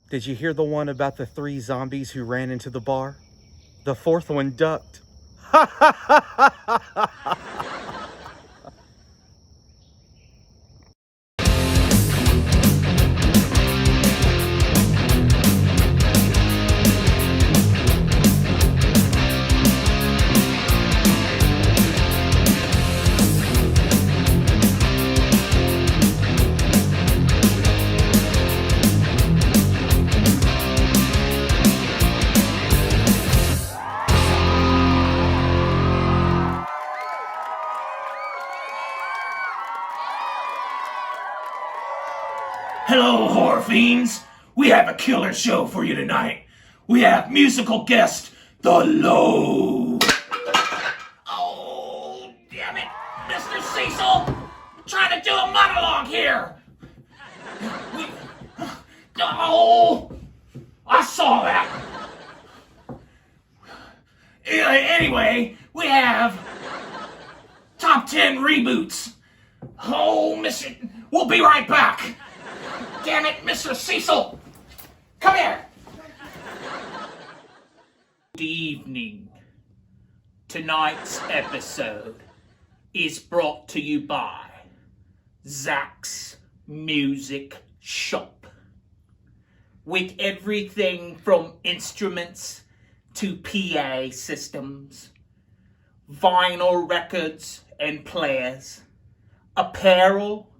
Did you hear the one about the 3 zombies who ran into the bar? The 4th one ducked. Hello, horror fiends. We have a killer show for you tonight. We have musical guest, the L.O.W. Oh, damn it, Mr. Cecil. I'm trying to do a monologue here. Oh, I saw that. Anyway, we have top 10 reboots. Oh, we'll be right back. Damn it, Mr. Cecil! Come here! Good evening. Tonight's episode is brought to you by Zach's Music Shop. With everything from instruments to PA systems, vinyl records and players, apparel,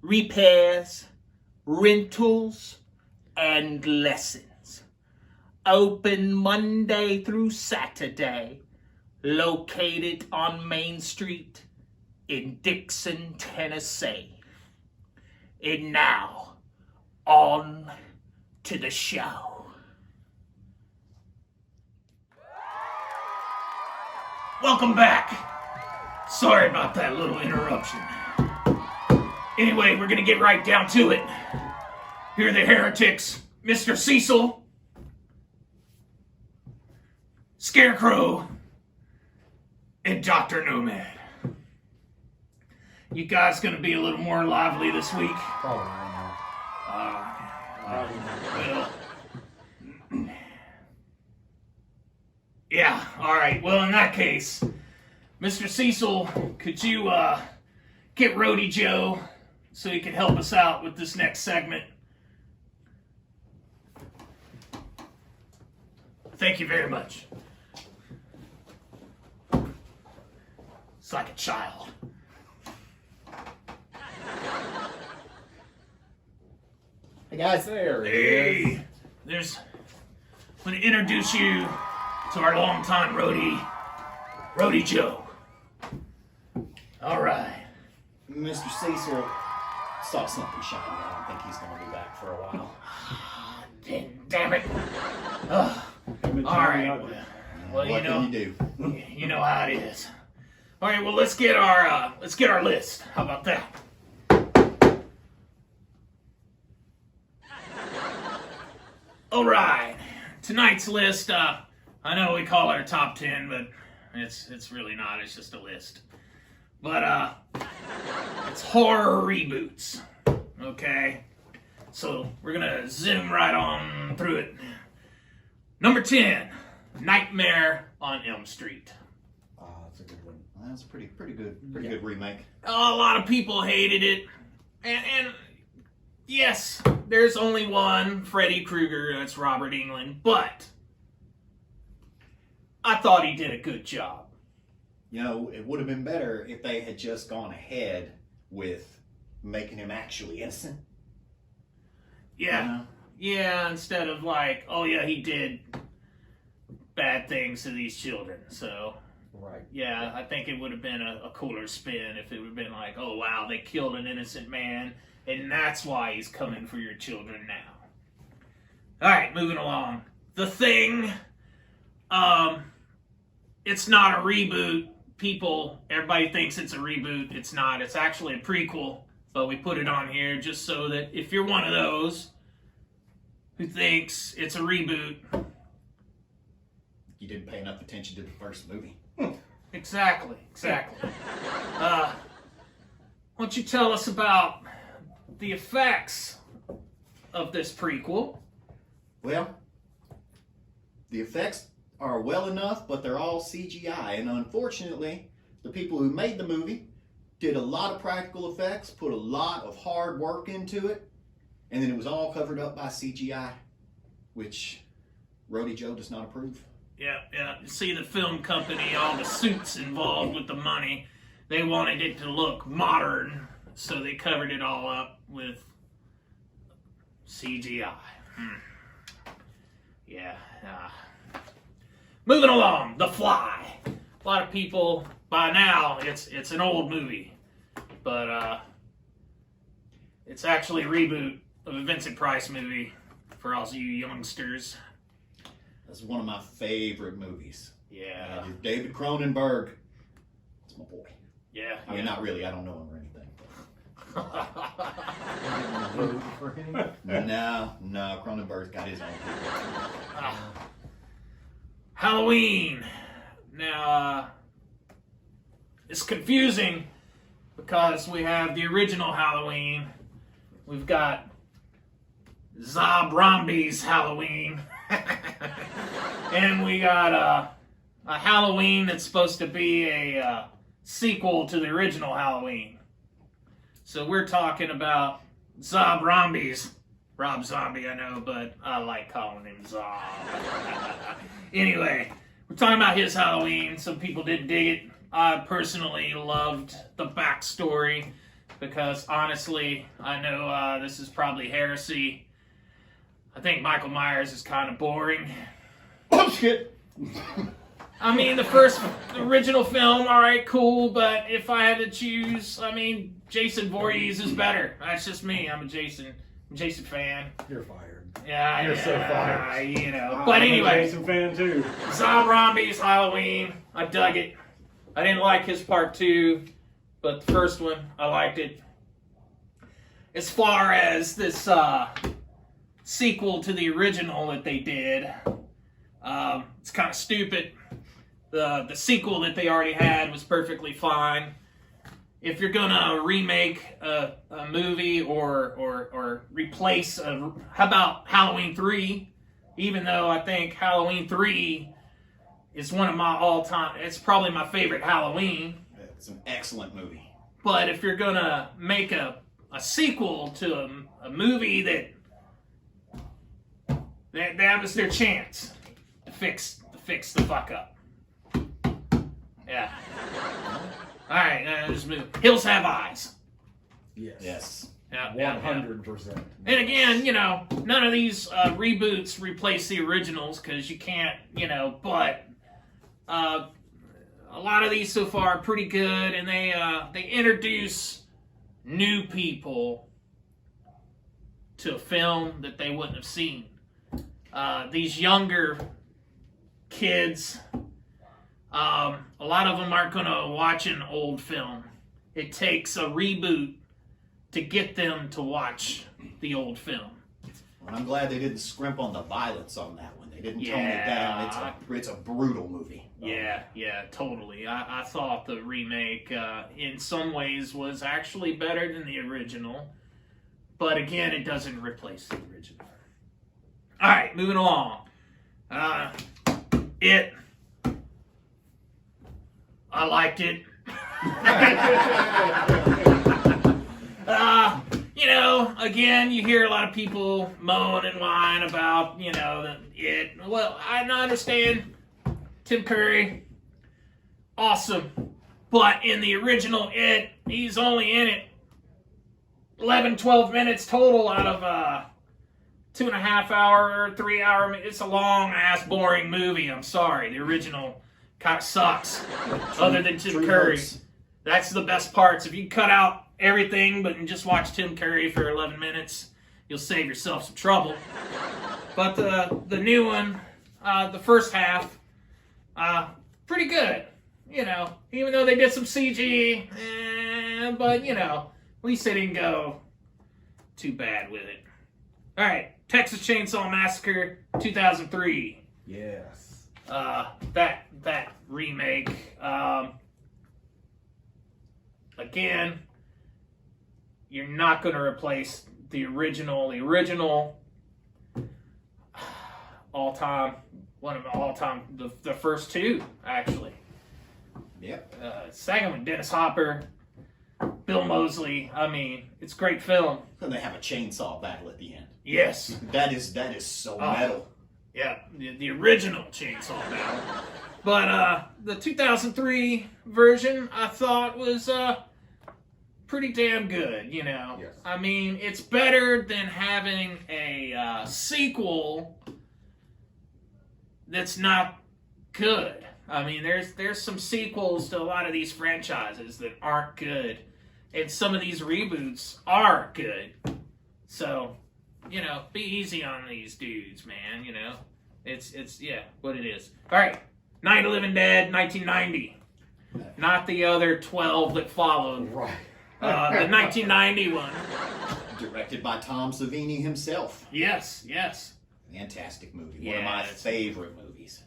repairs, rentals, and lessons. Open Monday through Saturday. Located on Main Street in Dixon, Tennessee. And now, on to the show. Welcome back. Sorry about that little interruption. Anyway, we're gonna get right down to it. Here are the Heretics, Mr. Cecil, Scarecrow, and Dr. Nomad. You guys gonna be a little more lively this week? Probably not. Well, yeah, alright. Well, in that case, Mr. Cecil, could you get Roadie Joe so he can help us out with this next segment? Thank you very much. It's like a child. Hey guys, there he is. Hey, I'm going to introduce you to our longtime Roadie Joe. All right. Mr. Cecil saw something shiny. I don't think he's going to be back for a while. Damn it. All right. Well, what can you do? You know how it is. All right. Well, let's get our list. How about that? All right. Tonight's list. I know we call it our top 10, but it's really not. It's just a list. But it's horror reboots. Okay. So we're gonna zoom right on through it. Number 10, Nightmare on Elm Street. Oh, that's a good one. That's pretty good remake. A lot of people hated it, and yes, there's only one Freddy Krueger. That's Robert Englund, but I thought he did a good job. You know, it would have been better if they had just gone ahead with making him actually innocent. Yeah. You know? Yeah, instead of like, oh yeah, he did bad things to these children. So, Right. yeah, I think it would have been a cooler spin if it would have been like, oh wow, they killed an innocent man, and that's why he's coming for your children now. Alright, moving along. The Thing. It's not a reboot. Everybody thinks it's a reboot. It's not. It's actually a prequel. But we put it on here just so that if you're one of those who thinks it's a reboot. You didn't pay enough attention to the first movie. Exactly. Why don't you tell us about the effects of this prequel Well, the effects are well enough, but they're all CGI. And unfortunately, the people who made the movie did a lot of practical effects, put a lot of hard work into it, and then it was all covered up by CGI, which Rody Joe does not approve. Yeah. You see the film company, all the suits involved with the money, they wanted it to look modern, so they covered it all up with CGI. Yeah. Moving along, The Fly. A lot of people, by now, it's an old movie, but it's actually a reboot of a Vincent Price movie for all you youngsters. That's one of my favorite movies. Yeah. David Cronenberg. It's my boy. Yeah. I mean, not really. I don't know him or anything. No, Cronenberg's got his own people. Halloween. Now, it's confusing because we have the original Halloween. We've got Zombie's Halloween. And we got a Halloween that's supposed to be a sequel to the original Halloween. So we're talking about Zombie's. Rob Zombie, I know, but I like calling him Zob. Anyway, we're talking about his Halloween. Some people didn't dig it. I personally loved the backstory because, honestly, I know this is probably heresy. I think Michael Myers is kind of boring. Oh, shit! I mean, the original film, all right, cool, but if I had to choose, I mean, Jason Voorhees is better. That's just me. I'm a Jason fan. You're fired. Yeah, You're so fired. You know. But anyway, I'm a Jason fan too. Zombie's Halloween. I dug it. I didn't like his part 2, but the first one, I liked it. As far as this sequel to the original that they did, it's kind of stupid. The sequel that they already had was perfectly fine. If you're gonna remake a movie or replace how about Halloween 3? Even though I think Halloween 3 is one of my all-time, it's probably my favorite Halloween. It's an excellent movie. But if you're gonna make a sequel to a movie that was their chance to fix the fuck up. Yeah. All right, just move. Hills Have Eyes. Yes. Yeah, 100%. And again, you know, none of these reboots replace the originals because you can't, you know. But a lot of these so far are pretty good, and they introduce new people to a film that they wouldn't have seen. These younger kids. A lot of them aren't going to watch an old film. It takes a reboot to get them to watch the old film. Well, I'm glad they didn't scrimp on the violence on that one. They didn't tone it down. It's a brutal movie. Yeah, totally. I thought the remake, in some ways, was actually better than the original. But again, it doesn't replace the original. All right, moving along. I liked it. You know, again, you hear a lot of people moan and whine about, you know, it. Well, I understand Tim Curry, awesome. But in the original It, he's only in it 11, 12 minutes total out of 2.5 hour, 3 hour. It's a long ass boring movie. I'm sorry. The original kind of sucks. Other than Tim Curry. That's the best parts. If you cut out everything but just watch Tim Curry for 11 minutes, you'll save yourself some trouble. But the new one, the first half, pretty good. You know, even though they did some CG, but you know, at least they didn't go too bad with it. All right, Texas Chainsaw Massacre 2003. Yes. That remake. Again, you're not going to replace the original. The original, all-time, one of the all-time, the first two, actually. Yep. Second one, Dennis Hopper, Bill Moseley. I mean, it's a great film. And they have a chainsaw battle at the end. Yes. That is so metal. Yeah, the original Chainsaw Battle. But the 2003 version, I thought was pretty damn good, you know. Yes. I mean, it's better than having a sequel that's not good. I mean, there's some sequels to a lot of these franchises that aren't good, and some of these reboots are good. So, you know, be easy on these dudes, man. You know, it's yeah, what it is. All right, Night of the Living Dead, 1990, not the other 12 that followed. Right. The 1990 one. Directed by Tom Savini himself. Yes. Fantastic movie. Yeah, One of my it's- favorite movies.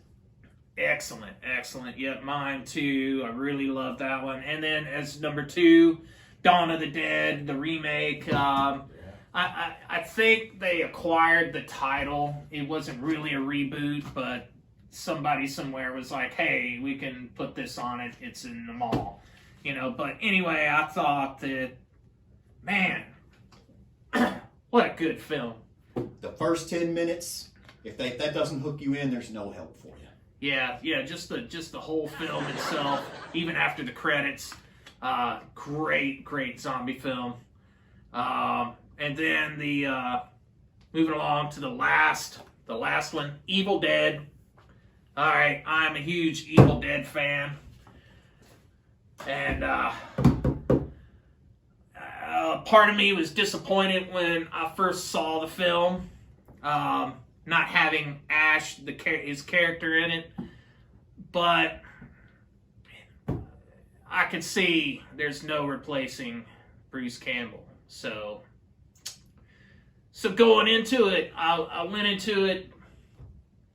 Excellent. Yep, mine too. I really love that one. And then as number 2, Dawn of the Dead, the remake. I think they acquired the title. It wasn't really a reboot, but somebody somewhere was like, hey, we can put this on it. It's in the mall. You know, but anyway, I thought that, man, what a good film. The first 10 minutes, if that doesn't hook you in, there's no help for you. Yeah, just the whole film itself, even after the credits, great zombie film. And then the moving along to the last one, Evil Dead. All right, I'm a huge Evil Dead fan, and part of me was disappointed when I first saw the film. Not having Ash, his character in it, but I could see there's no replacing Bruce Campbell. So going into it, I went into it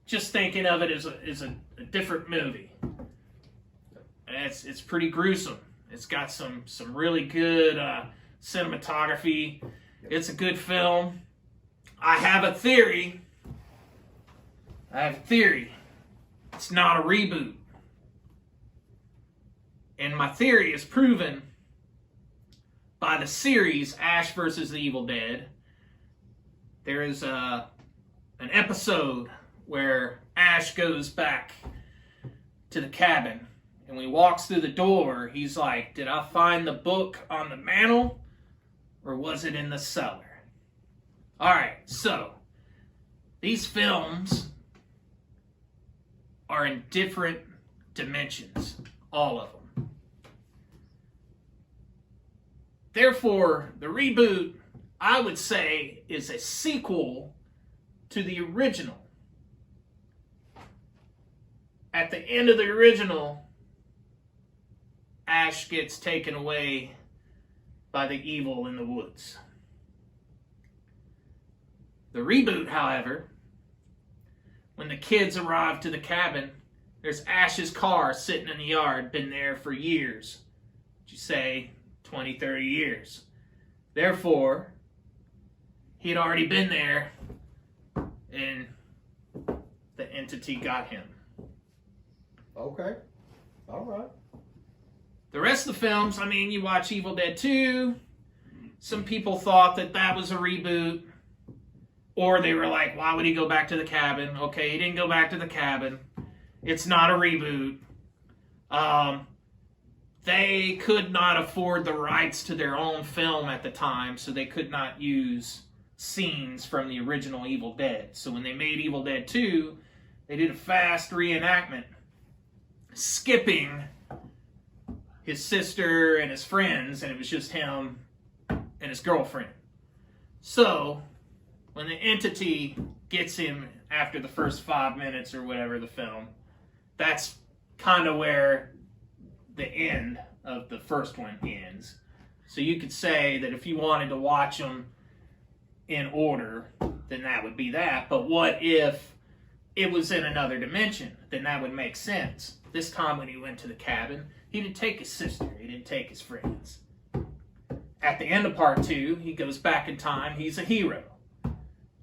just thinking of it as a different movie. And it's pretty gruesome. It's got some really good cinematography. It's a good film. I have a theory. It's not a reboot. And my theory is proven by the series Ash vs. the Evil Dead. There is an episode where Ash goes back to the cabin, and when he walks through the door, he's like, did I find the book on the mantle, or was it in the cellar? Alright, so these films are in different dimensions, all of them. Therefore, the reboot, I would say, is a sequel to the original. At the end of the original, Ash gets taken away by the evil in the woods. The reboot, however, when the kids arrive to the cabin, there's Ash's car sitting in the yard, been there for years. Would you say 20, 30 years? Therefore, he had already been there, and the entity got him. Okay. All right. The rest of the films, I mean, you watch Evil Dead 2, some people thought that was a reboot, or they were like, why would he go back to the cabin? Okay, he didn't go back to the cabin. It's not a reboot. They could not afford the rights to their own film at the time, so they could not use scenes from the original Evil Dead. So when they made Evil Dead 2, they did a fast reenactment, skipping his sister and his friends, and it was just him and his girlfriend. So when the entity gets him after the first 5 minutes or whatever of the film, that's kind of where the end of the first one ends. So you could say that if you wanted to watch them in order, then that would be that. But what if it was in another dimension? Then that would make sense. This time when he went to the cabin, he didn't take his sister, he didn't take his friends. At the end of part 2, he goes back in time, he's a hero.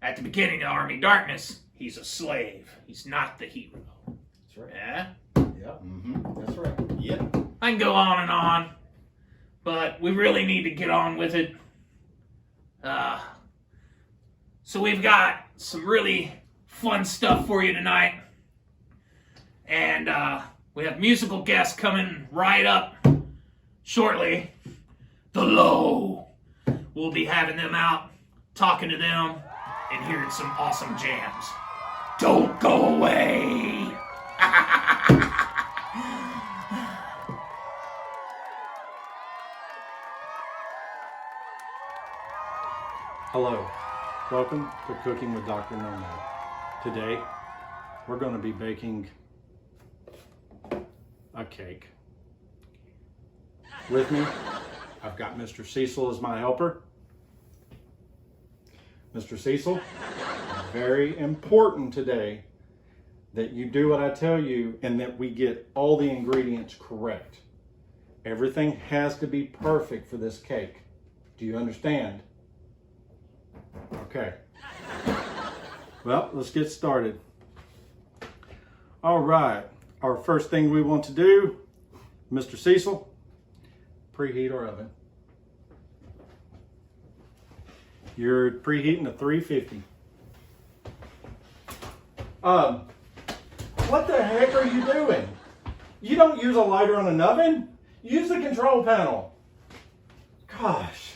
At the beginning of Army Darkness, he's a slave. He's not the hero. That's right. Yeah? Yeah. Mm-hmm. That's right. Yep. I can go on and on, but we really need to get on with it. So we've got some really fun stuff for you tonight. And we have musical guests coming right up shortly. The L.O.W. We'll be having them out, talking to them, and hearing some awesome jams. Don't go away! Hello, welcome to Cooking with Dr. Nomad. Today, we're going to be baking a cake. With me, I've got Mr. Cecil as my helper. Mr. Cecil, very important today that you do what I tell you and that we get all the ingredients correct. Everything has to be perfect for this cake. Do you understand? Okay. Well, let's get started. All right. Our first thing we want to do, Mr. Cecil, preheat our oven. You're preheating to 350. What the heck are you doing? You don't use a lighter on an oven? Use the control panel. Gosh.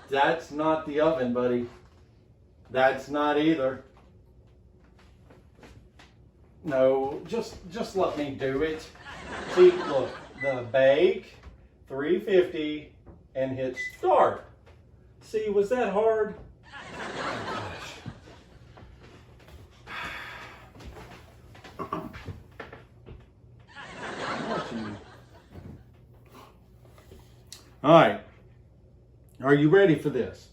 That's not the oven, buddy. That's not either. No, just let me do it. See, look, the bake, 350, and hit start. See, was that hard? Oh, gosh. I'm watching you. All right. Are you ready for this?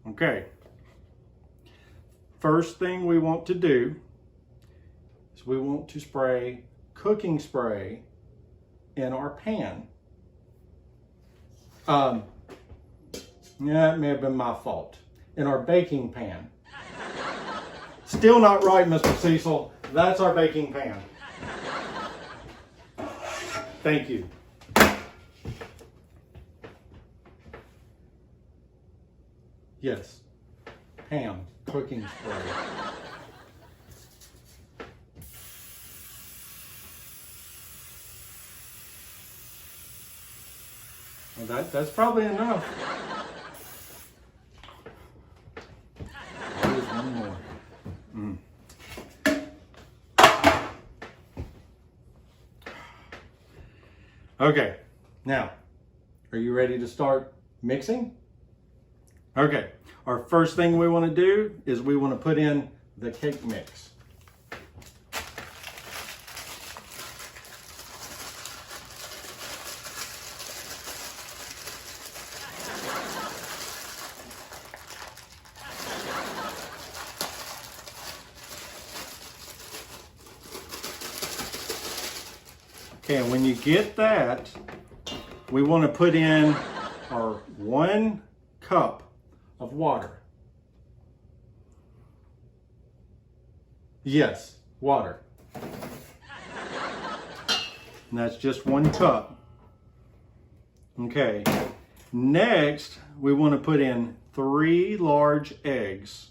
Okay. First thing we want to do is we want to spray cooking spray in our pan. Yeah, it may have been my fault. In our baking pan. Still not right, Mr. Cecil. That's our baking pan. Thank you. Yes, ham, cooking spray. Well, that's probably enough. There's one more. Okay, now, are you ready to start mixing? Okay, our first thing we want to do is we want to put in the cake mix. Okay, and when you get that, we want to put in our 1 cup of water. Yes, water. And that's just 1 cup. Okay. Next, we want to put in 3 large eggs.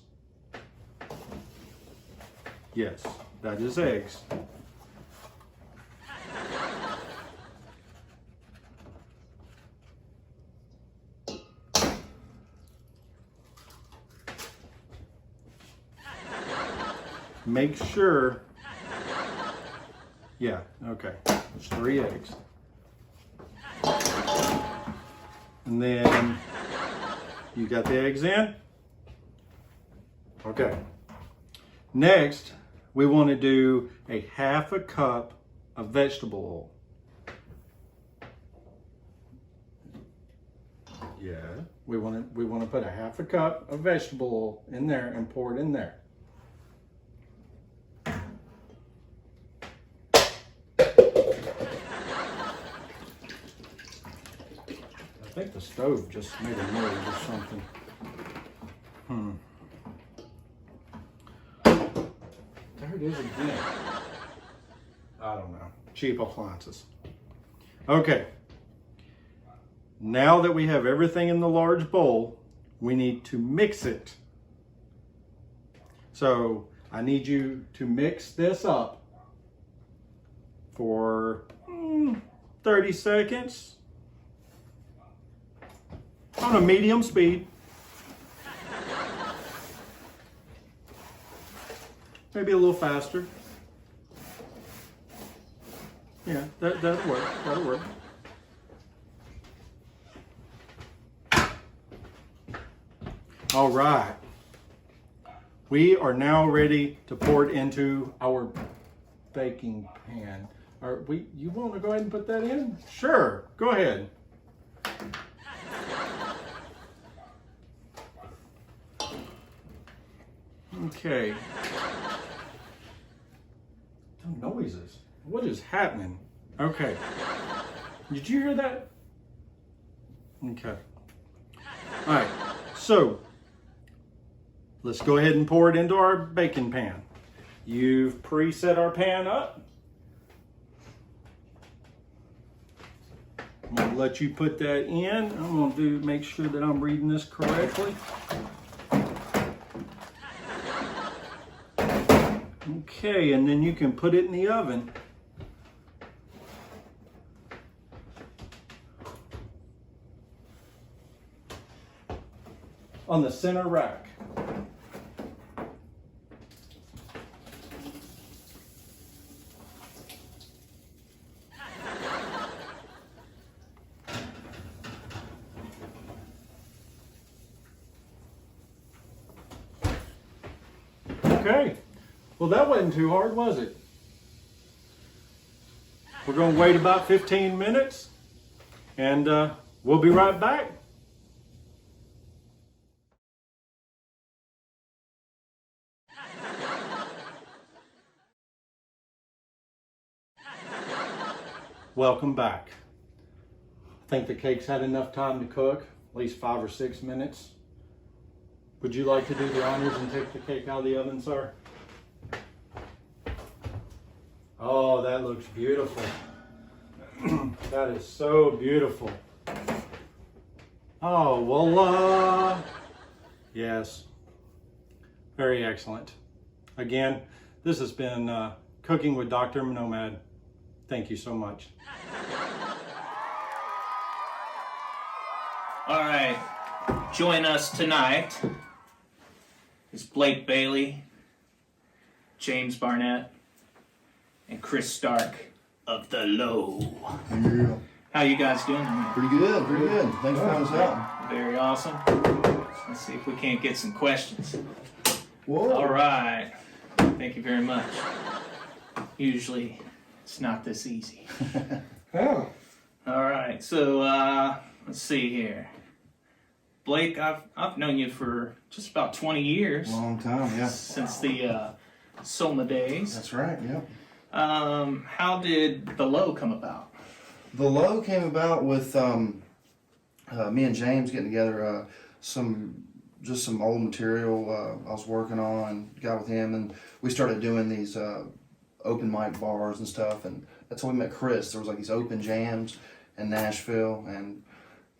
Yes, that is eggs. Make sure, yeah, okay, there's 3 eggs. And then, you got the eggs in? Okay. Next, we want to do a 1/2 cup of vegetable oil. Yeah, we want to put a 1/2 cup of vegetable oil in there and pour it in there. I think the stove just made a noise or something. There it is again. I don't know. Cheap appliances. Okay. Now that we have everything in the large bowl, we need to mix it. So I need you to mix this up for 30 seconds on a medium speed. Maybe a little faster. Yeah, that'll work. That'll work. All right. We are now ready to pour it into our baking pan. You want to go ahead and put that in? Sure, go ahead. Okay. The noises. What is happening? Okay. Did you hear that? Okay. All right. So, let's go ahead and pour it into our baking pan. You've preset our pan up. I'm gonna let you put that in. I'm gonna make sure that I'm reading this correctly. Okay, and then you can put it in the oven. On the center rack. Okay. Well, that wasn't too hard, was it? We're going to wait about 15 minutes and we'll be right back. Welcome back. I think the cake's had enough time to cook, at least 5 or 6 minutes. Would you like to do the honors and take the cake out of the oven, sir? Oh, that looks beautiful. That is so beautiful. Oh, voila. Yes. Very excellent. Again, this has been Cooking with Dr. Nomad. Thank you so much. All right, join us tonight is Blake Bailey, James Barnett, and Chris Stark of the L.O.W. Yeah. How you guys doing tonight? Pretty good, pretty good. Thanks for having us out. Very awesome. Let's see if we can't get some questions. Whoa. All right, thank you very much. Usually, it's not this easy. Oh. All right, so let's see here. Blake, I've known you for just about 20 years. Long time, yeah. Since the Soma days. That's right, yeah. How did the L.O.W. come about? The L.O.W. came about with me and James getting together some old material I was working on, got with him, and we started doing these open mic bars and stuff, and that's when we met Chris. There was like these open jams in Nashville, and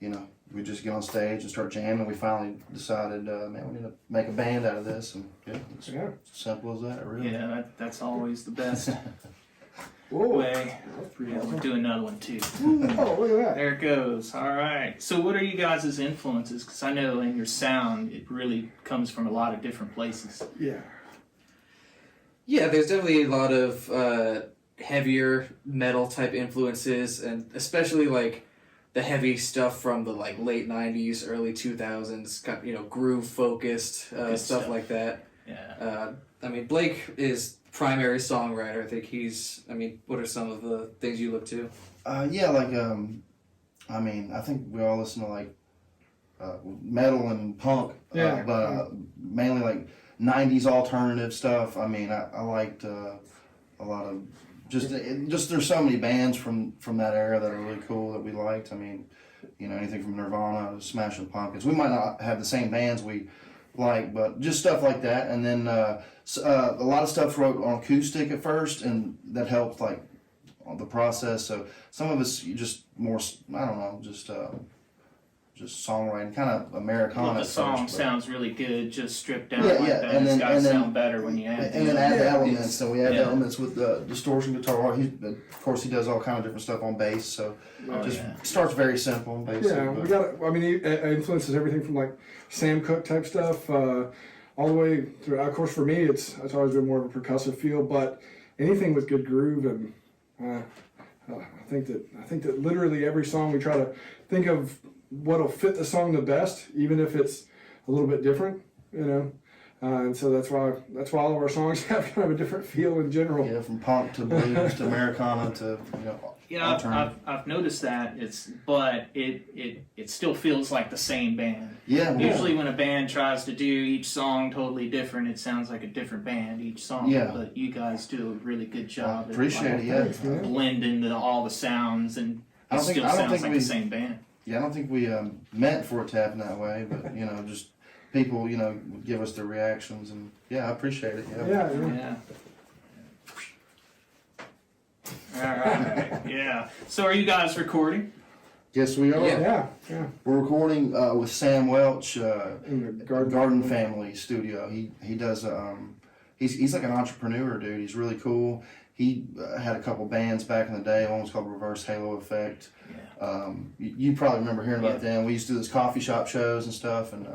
you know, we just get on stage and start jamming. We finally decided, man, we need to make a band out of this, and yeah, it's as simple as that, really. Yeah, that's always the best Whoa. way. That's pretty Yeah, awesome. we're doing another one too. Oh, look at that. There it goes. All right. So what are you guys' influences? Because I know in your sound, it really comes from a lot of different places. Yeah. Yeah, there's definitely a lot of heavier metal type influences, and especially like the heavy stuff from the like late '90s, early 2000s, got, you know, groove focused stuff like that. Yeah. I mean, Blake is primary songwriter. I think he's. I mean, what are some of the things you look to? Yeah, like I mean, I think we all listen to like metal and punk, Yeah. but mainly like '90s alternative stuff. I mean, I liked a lot of just there's so many bands from that era that are really cool that we liked. I mean, you know, anything from Nirvana to Smashing Pumpkins. We might not have the same bands we like, but just stuff like that. And then a lot of stuff wrote on acoustic at first, and that helped like on the process. So some of it's just more, I don't know, just songwriting, kind of Americana. Well, the at song first, but- sounds really good, just stripped down Yeah, like yeah, that. and It's then- got to and then- sound better when you add And then add the elements, so we add Yeah. the elements with the distortion guitar. Of course, he does all kind of different stuff on bass, so Oh, just yeah. starts very simple and basic. Yeah, but- we got. I mean, it influences everything from like Sam Cooke type stuff, all the way through. Of course, for me, it's always been more of a percussive feel, but anything with good groove, and I think that literally every song we try to think of what'll fit the song the best, even if it's a little bit different, you know. And so that's why all of our songs have kind of a different feel in general. Yeah, from punk to blues to Americana to Yeah, alternative. I've noticed that. But it still feels like the same band. Yeah, Usually when a band tries to do each song totally different, it sounds like a different band each song. Yeah. But you guys do a really good job. at, appreciate like, it. Yeah, Thanks, man. blending all the sounds, and I it don't think- still I don't sounds think like we- the same band. I don't think we meant for it to happen that way, but just people give us their reactions, and I appreciate it. Yeah, yeah. Yeah. All right. Yeah. So are you guys recording? Yes, we are. Yeah, yeah. We're recording with Sam Welch, In the Garden Family Studio. He does. He's like an entrepreneur, dude. He's really cool. He had a couple bands back in the day. One was called Reverse Halo Effect. You probably remember hearing about them. We used to do those coffee shop shows and stuff. And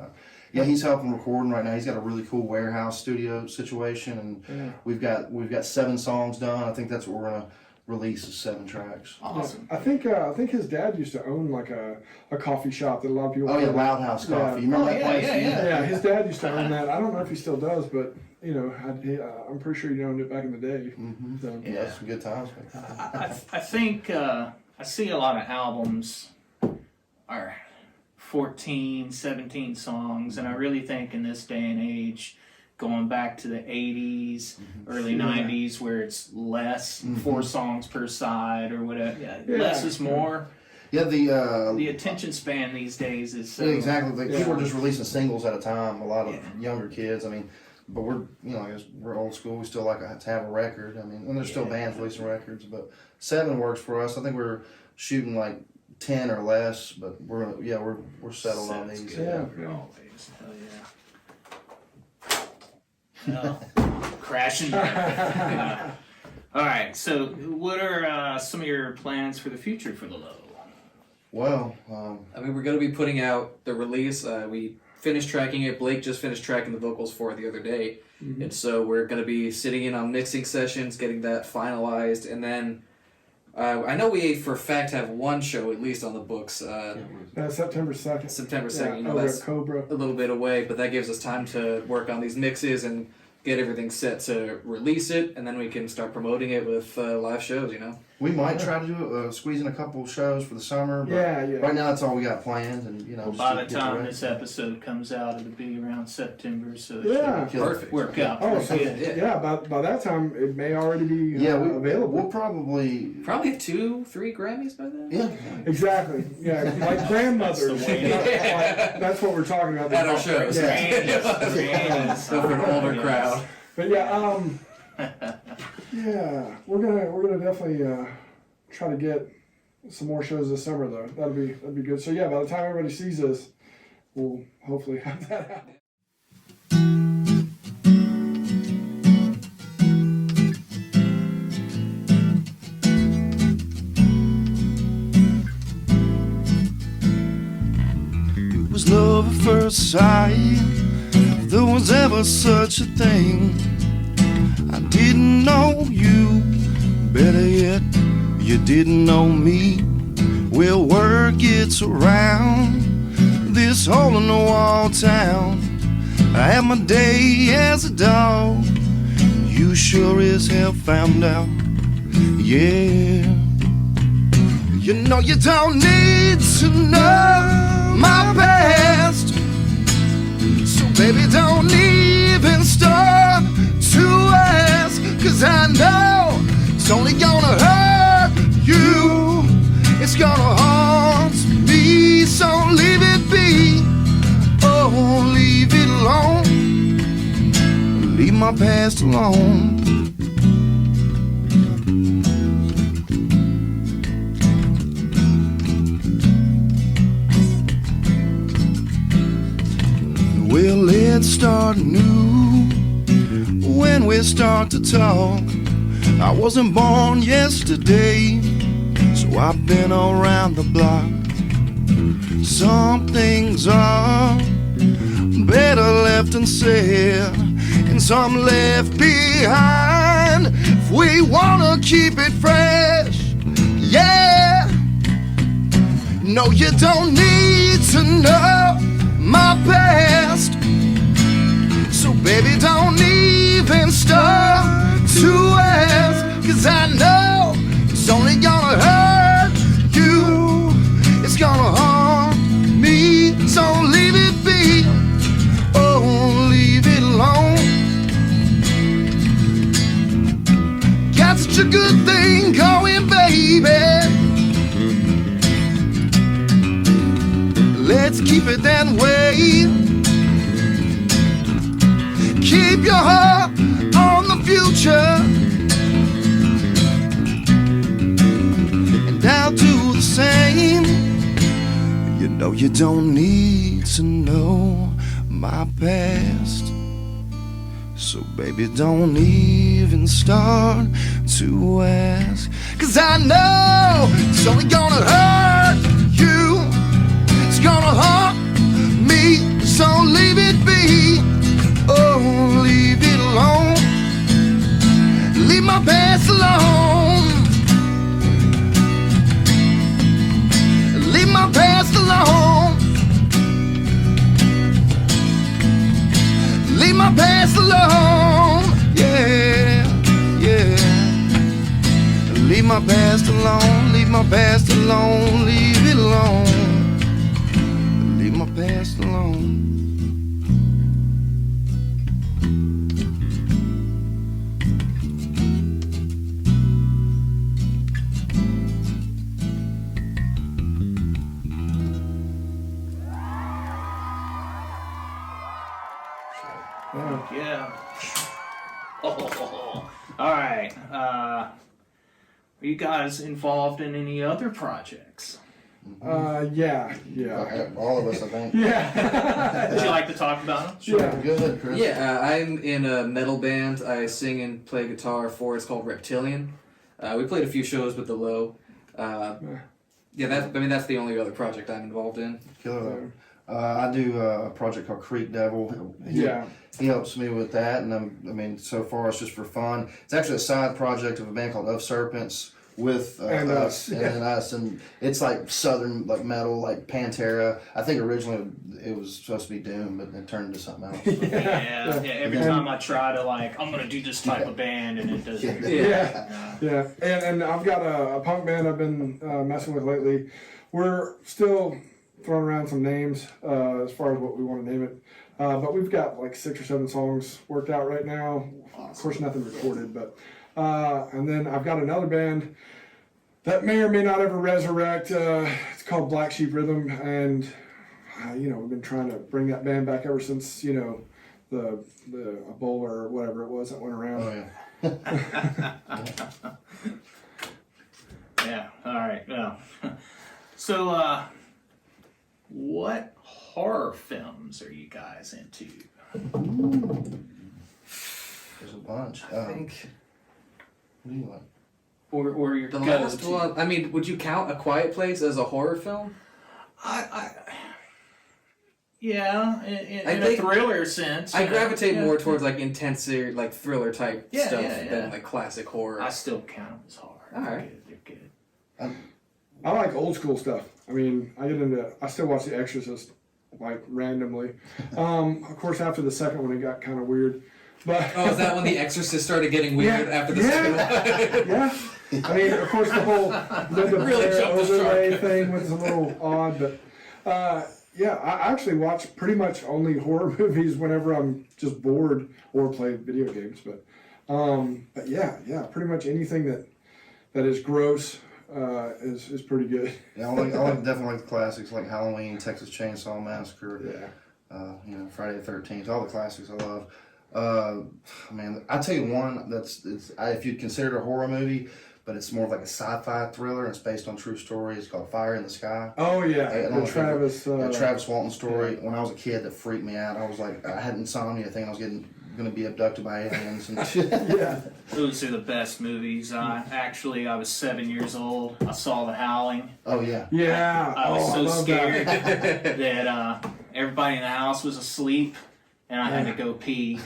he's helping recording right now. He's got a really cool warehouse studio situation, and we've got 7 songs done. I think that's what we're gonna release is 7 tracks. Awesome. I think his dad used to own like a coffee shop that a lot of people. Oh yeah, Loud House Coffee. You remember Oh, that yeah, place? yeah. Yeah, his dad used to own that. I don't know if he still does, but I'm pretty sure he owned it back in the day. Mm-hmm. So. Yeah, some good times. I think I see a lot of albums are 14, 17 songs, and I really think in this day and age, going back to the 80s, early 90s, where it's less, 4 songs per side or whatever. Yeah, less is more. Yeah, The attention span these days is so... yeah, exactly. Like, people are Yeah. just releasing singles at a time. A lot of younger kids. I mean, but we're I guess we're old school. We still like to have a record. I mean, and there's still bands releasing records, but 7 works for us. I think we're shooting like 10 or less, but we're settled on Seven's these. good. Yeah. Always. Hell yeah. Oh, crashing. All right. So, what are some of your plans for the future for the L.O.W? Well, I mean, we're going to be putting out the release. We finished tracking it. Blake just finished tracking the vocals for it the other day. And so we're going to be sitting in on mixing sessions, getting that finalized. And then I know we, for a fact, have one show at least on the books. September 2nd. September 2nd. over That's at Cobra. a little bit away, but that gives us time to work on these mixes and get everything set to release it. And then we can start promoting it with live shows, we might try to do squeeze in a couple shows for the summer. But Yeah. right now, that's all we got planned, and just By to the get time ready. this episode comes out, it'll be around September, so it Yeah. should Perfect. work out Oh, pretty so good. yeah. By that time, it may already be available. We'll probably Probably have 2-3 Grammys by then. yeah. Exactly. Yeah, like grandmothers. That's the way. That's what we're talking about. At our shows. Yeah. So for an older crowd. But yeah, we're gonna definitely try to get some more shows this summer though. That'd be good. So yeah, by the time everybody sees us, we'll hopefully have that out. It was love at first sight, if there was ever such a thing. I didn't know you, better yet, you didn't know me. Well, word gets around this hole in the wall town. I had my day as a dog, you sure as hell found out. Yeah, you know you don't need to know my past, so baby don't even start to ask, 'cause I know it's only gonna hurt you, it's gonna haunt me, so leave it be, oh leave it alone. my past alone. Well, let's start new when we start to talk. I wasn't born yesterday, so I've been around the block. Some things are better left unsaid, and some left behind. If we wanna keep it fresh, yeah. No, you don't need to know my past, so baby, don't even start to ask, 'cause I know it's only gonna hurt you, it's gonna harm me, so leave it be, oh, leave it alone. Got such a good thing going, baby, let's keep it that way. Keep your heart on the future, and I'll do the same. You know you don't need to know my past, so baby, don't even start to ask, 'cause I know it's only gonna hurt you, it's gonna haunt me, so leave it be, oh, leave it alone. Leave my past alone. Leave my past alone. Leave my past alone. Yeah, yeah. Leave my past alone. Leave my past alone. Leave it alone. Leave my past alone. Yeah. Oh, all right. Are you guys involved in any other projects? Yeah. All of us, I think. Yeah. Would you like to talk about them? Sure. Go ahead, Chris. Yeah, I'm in a metal band. I sing and play guitar for. It's called Reptilian. We played a few shows with L.O.W. That's the only other project I'm involved in. Killer. I do a project called Creek Devil. He helps me with that, and so far it's just for fun. It's actually a side project of a band called Of Serpents with us, and it's like southern like metal, like Pantera. I think originally it was supposed to be Doom, but it turned into something else. Yeah. Every time I try to I'm gonna do this type of band, and it doesn't. Yeah. And I've got a punk band I've been messing with lately. We're still throwing around some names as far as what we want to name it. But we've got like 6 or 7 songs worked out right now. Of course, nothing recorded, but and then I've got another band that may or may not ever resurrect. It's called Black Sheep Rhythm, and we've been trying to bring that band back ever since the Ebola or whatever it was that went around. Oh yeah. Yeah. All right. Well, so what horror films are you guys into? There's a bunch. I think. What do you like? Or your The last one. I mean, would you count A Quiet Place as a horror film? Yeah, in a thriller sense. I gravitate more towards like intenser, like thriller type stuff than like classic horror. I still count them as horror. All right. They're good. I like old school stuff. I still watch The Exorcist, like randomly. Of course, after the second one, it got kind of weird. But is that when The Exorcist started getting weird after the second one? Yeah. Of course, the whole Linda Really Blair jumped the overlay shark. thing was a little odd, but I actually watch pretty much only horror movies whenever I'm just bored or play video games. But pretty much anything that is gross is pretty good. Yeah, I definitely like the classics like Halloween, Texas Chainsaw Massacre. Yeah. Friday the 13th, all the classics I love. Man, I'll tell you one if you'd consider it a horror movie, but it's more of like a sci-fi thriller. And it's based on true story. It's called Fire in the Sky. Oh yeah, the Travis Walton story. When I was a kid, that freaked me out. I was like, I had insomnia, thinking I was going to be abducted by aliens and shit. Yeah. Those are the best movies. I was 7 years old. I saw The Howling. Oh yeah. Yeah. I was so scared that. that everybody in the house was asleep, and I had to go pee,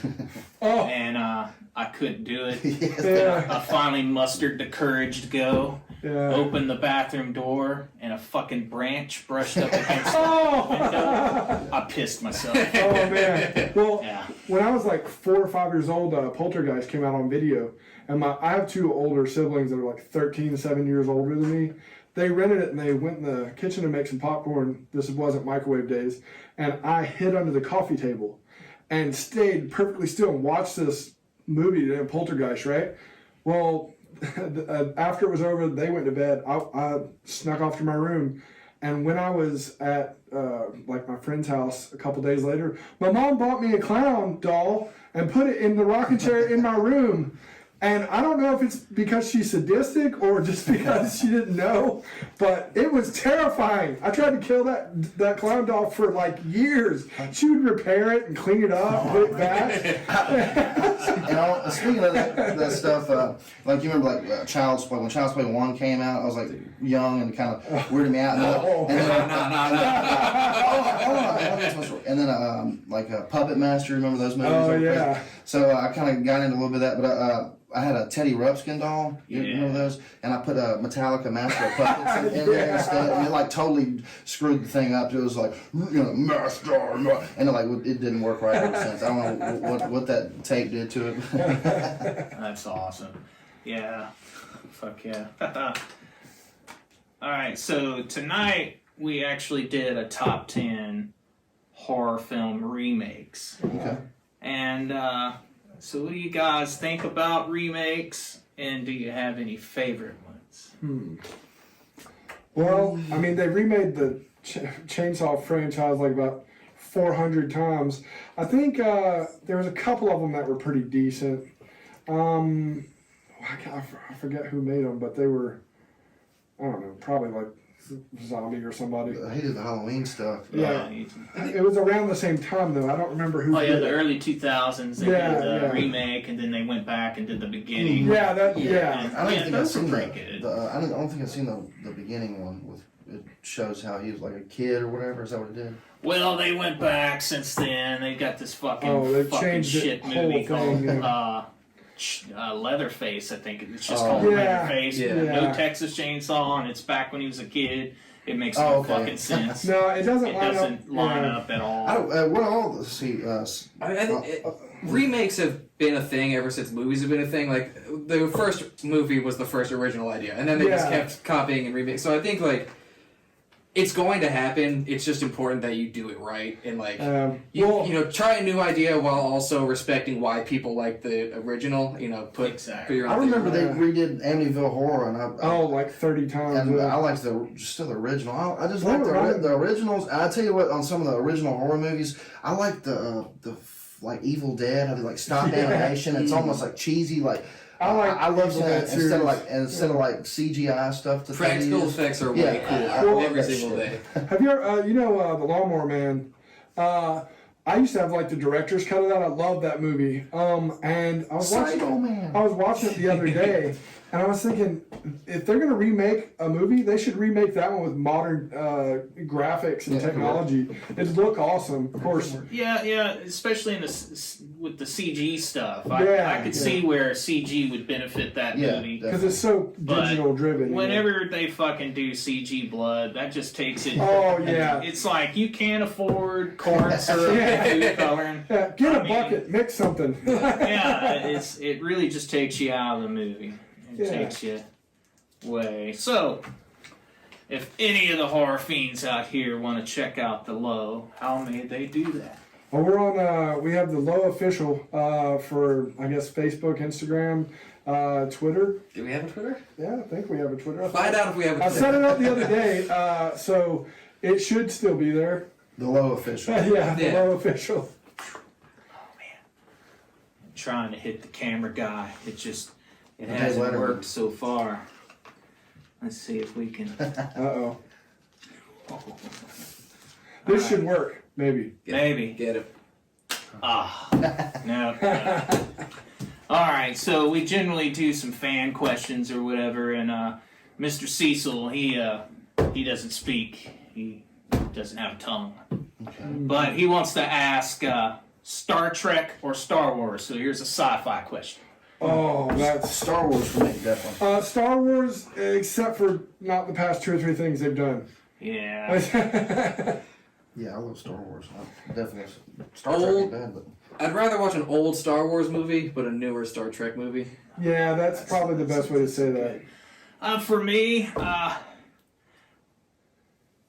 and I couldn't do it. Yeah. I finally mustered the courage to go. Yeah. Opened the bathroom door, and a fucking branch brushed up against the window. I pissed myself. Oh man. Well, Yeah. when I was like 4 or 5 years old, Poltergeist came out on video, and I have 2 older siblings that are like 13, 7 years older than me. They rented it and they went in the kitchen to make some popcorn. This wasn't microwave days, and I hid under the coffee table, and stayed perfectly still and watched this movie, Poltergeist. Right? Well. After it was over, they went to bed. I snuck off to my room, and when I was at like my friend's house a couple days later, my mom bought me a clown doll and put it in the rocking chair in my room. And I don't know if it's because she's sadistic or just because she didn't know, but it was terrifying. I tried to kill that clown doll for like years. She would repair it and clean it up, and put it back. And speaking of that stuff, like you remember like Child's Play, when Child's Play 1 came out, I was like young and kind of weirded me out. And then like Puppet Master, remember those movies? Oh yeah. So I kind of got into a little bit of that, but I had a Teddy Ruxpin doll. You remember those? And I put a Metallica Master of Puppets in there instead, and it like totally screwed the thing up. It was like, Master, and it didn't work right ever since. I don't know what that tape did to it. That's awesome. Yeah. Fuck yeah. All right, so tonight we actually did a top 10 horror film remakes. Okay. And so what do you guys think about remakes, and do you have any favorite ones? Well, I mean, they remade the Chainsaw franchise like about 400 times. I think there was a couple of them that were pretty decent. I forget who made them, but they were, I don't know, probably like Zombie or somebody. I hated the Halloween stuff. Yeah. It was around the same time, though. I don't remember who did the it. early 2000s, they did the remake, and then they went back and did the beginning. Yeah, I don't think I've those were seen pretty good. I don't think I've seen the beginning one with. It shows how he was like a kid or whatever. Is that what it did? Well, they went back since then. They got this fucking changed shit the whole movie called thing, Leatherface, I think. It's just called Leatherface. Yeah. No Texas Chainsaw, and it's back when he was a kid. It makes no fucking sense. No, it doesn't line up at all. I think remakes have been a thing ever since movies have been a thing. Like, the first movie was the first original idea, and then they just kept copying and remaking. So I think, like, it's going to happen. It's just important that you do it right and like try a new idea while also respecting why people like the original. Put your own I remember they thing. redid Amityville Horror, and like 30 times. And I liked the original. I just like the originals. And I tell you what, on some of the original horror movies, I like the like Evil Dead. How they like stop animation. It's almost like cheesy. Like I love that instead of like CGI stuff. Practical effects are way cool every single day. Have you ever, the Lawnmower Man? I used to have like the director's cut of that. I love that movie. And I was watching it the other day, and I was thinking, if they're gonna remake a movie, they should remake that one with modern graphics and technology. It'd look awesome, of course. Yeah, especially with the CG stuff. I could see where CG would benefit that movie. Because it's so digital driven. Whenever they fucking do CG blood, that just takes it. Oh, yeah. It's like you can't afford corn syrup and food coloring. Yeah, get a bucket, mix something. It really just takes you out of the movie. It takes you away. So, if any of the horror fiends out here want to check out the L.O.W, how may they do that? Well, we're on. We have the L.O.W official for I guess Facebook, Instagram, Twitter. Do we have a Twitter? Yeah, I think we have a Twitter. Find out if we have a Twitter. I set it up the other day, so it should still be there. The L.O.W official. The L.O.W official. trying to hit the camera guy. It Hey, hasn't Letterman. worked so far. Let's see if we can. Uh-oh. This should work, maybe. Maybe. Get it. Ah, no. All right, so we generally do some fan questions or whatever, and Mr. Cecil, he doesn't speak. He doesn't have a tongue, but he wants to ask Star Trek or Star Wars. So here's a sci-fi question. Oh, that's Star Wars for me, definitely. Star Wars, except for not the past 2 or 3 things they've done. Yeah. Yeah, I love Star Wars. I definitely. Star Trek ain't bad, but. I'd rather watch an old Star Wars movie, but a newer Star Trek movie. Yeah, that's probably the best way to say that. For me,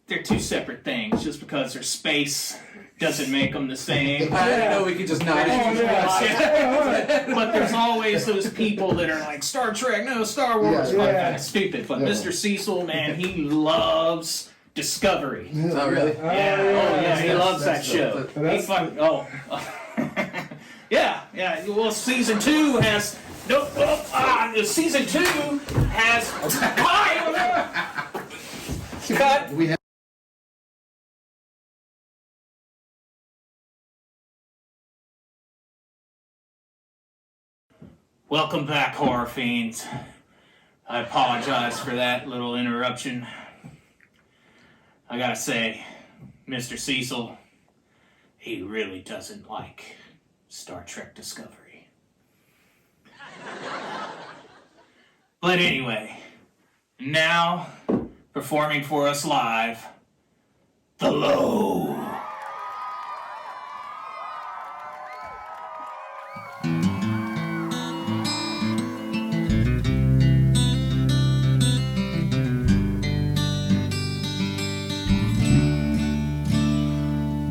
they're two separate things. Just because they're space doesn't make them the same. I know we could just not. But there's always those people that are like, Star Trek, no, Star Wars. Yeah. Like, kind of stupid. But Mr. Cecil, man, he loves Discovery. Oh, really? Yeah, he loves that show. That's- Yeah. Well, season 2 has season 2 has cut. We have. Welcome back, horror fiends. I apologize for that little interruption. I gotta say, Mr. Cecil, he really doesn't like Star Trek Discovery. But anyway, now performing for us live, L.O.W.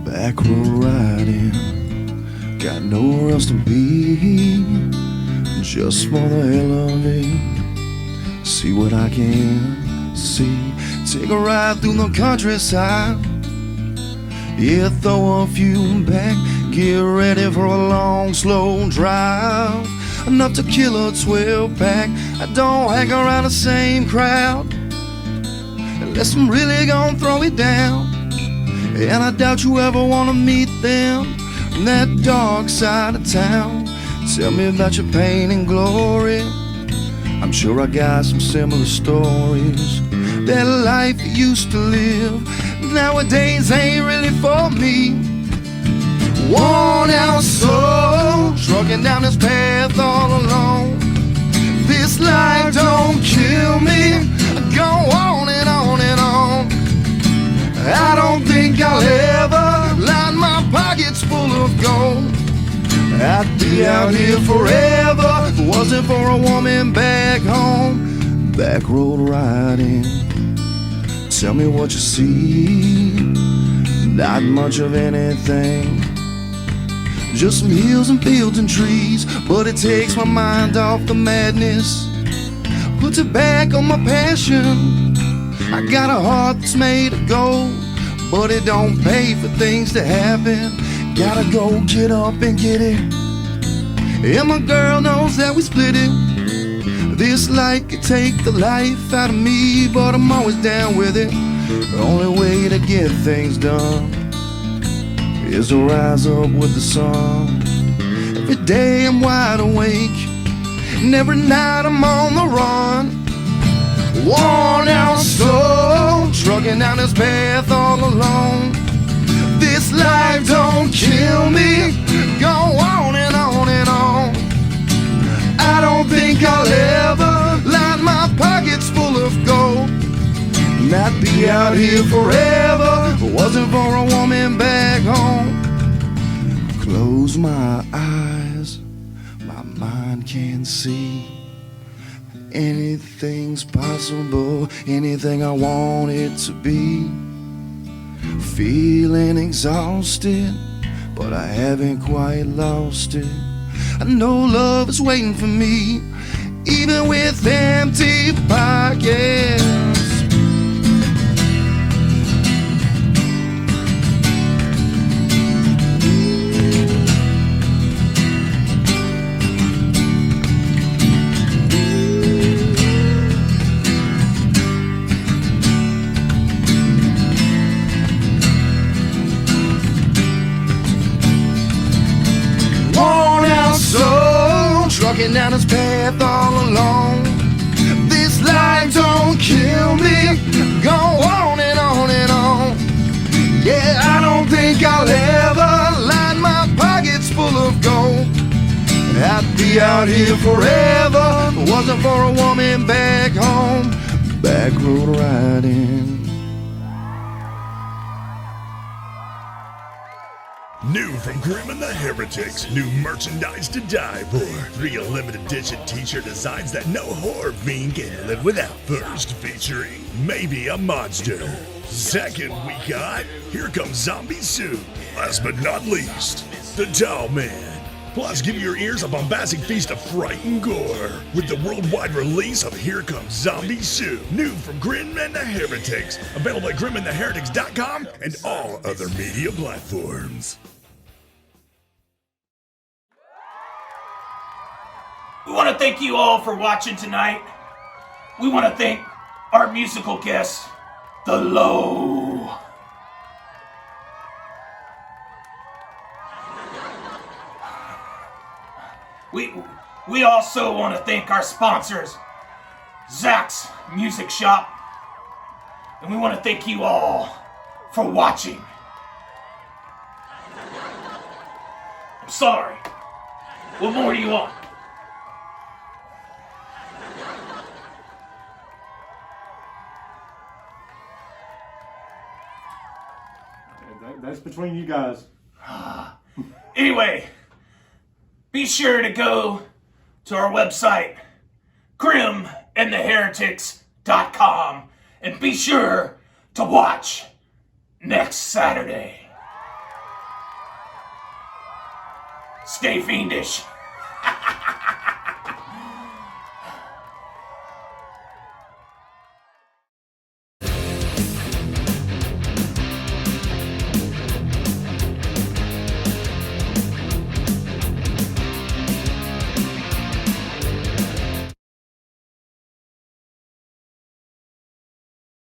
Back road riding, got nowhere else to be. Just for the hell of it, see what I can see. Take a ride through the countryside, yeah, throw a few back. Get ready for a long, slow drive, enough to kill a 12-pack. I don't hang around the same crowd unless I'm really gonna throw it down. And I doubt you ever wanna meet them on that dark side of town. Tell me about your pain and glory. I'm sure I got some similar stories. That life you used to live nowadays ain't really for me. Worn out soul, trucking down this path all alone. This life don't kill me, I go on and on and on. I don't think I'll ever line my pockets full of gold. I'd be out here forever if it wasn't for a woman back home. Back road riding, tell me what you see. Not much of anything, just some hills and fields and trees. But it takes my mind off the madness, puts it back on my passion. I got a heart that's made of gold, but it don't pay for things to happen. Gotta go get up and get it, and my girl knows that we split it. This life could take the life out of me, but I'm always down with it. The only way to get things done is to rise up with the sun. Every day I'm wide awake, and every night I'm on the run. Worn out soul, trucking down this path all alone. This life don't kill me, go on and on and on. I don't think I'll ever line my pockets full of gold. And I'd be out here forever if it wasn't for a woman back home. Close my eyes, my mind can't see. Anything's possible, anything I want it to be. Feeling exhausted, but I haven't quite lost it. I know love is waiting for me, even with empty pockets. walking down this path all alone. This life don't kill me. Go on and on and on. Yeah, I don't think I'll ever line my pockets full of gold. I'd be out here forever if it wasn't for a woman back home. Back road riding. New from Grim and the Heretics, new merchandise to die for. 3 limited edition t-shirt designs that no horror fiend can live without. First, featuring Maybe a Monster. Second, we got Here Comes Zombie Soup. Last but not least, The Tall Man. Plus, give your ears a bombastic feast of fright and gore with the worldwide release of Here Comes Zombie Soup. New from Grim and the Heretics. Available at grimandtheheretics.com and all other media platforms. We want to thank you all for watching tonight. We want to thank our musical guest, the L.O.W. We also want to thank our sponsors, Zach's Music Shop, and we want to thank you all for watching. I'm sorry. What more do you want? That's between you guys. Anyway, be sure to go to our website, grimandtheheretics.com, and be sure to watch next Saturday. Stay fiendish.